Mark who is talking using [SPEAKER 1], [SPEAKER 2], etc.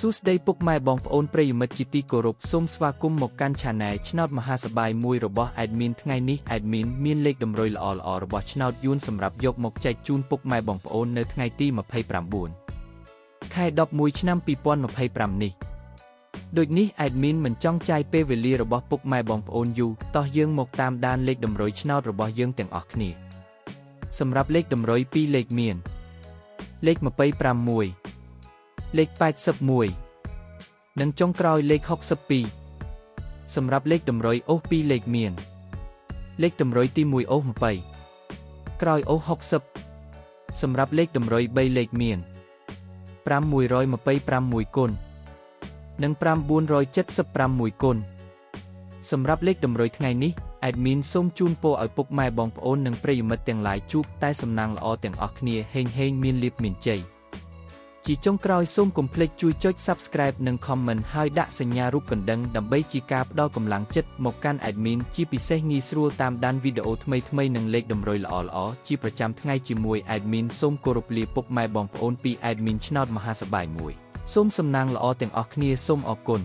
[SPEAKER 1] សួស្តីពុកម៉ែបងប្អូនប្រិយមិត្តជាទីគោរពសូមស្វាគមន៍មកកាន់ Channel ឆ្នោតមហាសប្បាយមួយរបស់ Admin ថ្ងៃនេះ Admin មានលេខតម្រុយល្អៗរបស់ឆ្នោតយួនសម្រាប់យកមកចែកជូនពុកម៉ែបងប្អូននៅថ្ងៃទី29 ខែ 11 ឆ្នាំ 2025 នេះដូចនេះ Admin មិនចង់ចាយពេលវេលារបស់ពុកម៉ែបងប្អូនយូរតោះយើងមកតាមដានលេខតម្រុយឆ្នោតរបស់យើងទាំងអស់គ្នាសម្រាប់លេខតម្រុយ2លេខមានលេខ25លេខ81និងចុងក្រោយលេខ62សម្រាប់លេខតម្រុយអូស2លេខមានលេខតម្រុយទី1អូស20ក្រោយអូស60សម្រាប់លេខតម្រុយ3លេខមាន5126គុណនិង5476គុណសម្រាប់លេខតម្រុយថ្ងៃនេះ Admin សូមជូនពរឲ្យពុកម៉ែបងប្អូននិងប្រិយមិត្តទាំងឡាយជួបតែសំណាងល្អទាំងអស់គ្នាហេងមានលាភមានជ័យជាចុងក្រោយសូមកុំភ្លេចជួយចុច Subscribe និង Comment ហើយដាក់សញ្ញារូបកណ្ដឹងដើម្បីជាការផ្ដល់កម្លាំងចិត្តមកកាន់ Admin ជាពិសេសងាយស្រួលតាមដានវីដេអូថ្មីៗនិងលេខតម្រុយល្អៗជាប្រចាំថ្ងៃជាមួយ Admin សូមគោរពលាពុកម៉ែបងប្អូនពី Admin ឆ្នោតមហាសប្បាយមួយសូមសំណាងល្អទាំងអស់គ្នាសូមអរគុណ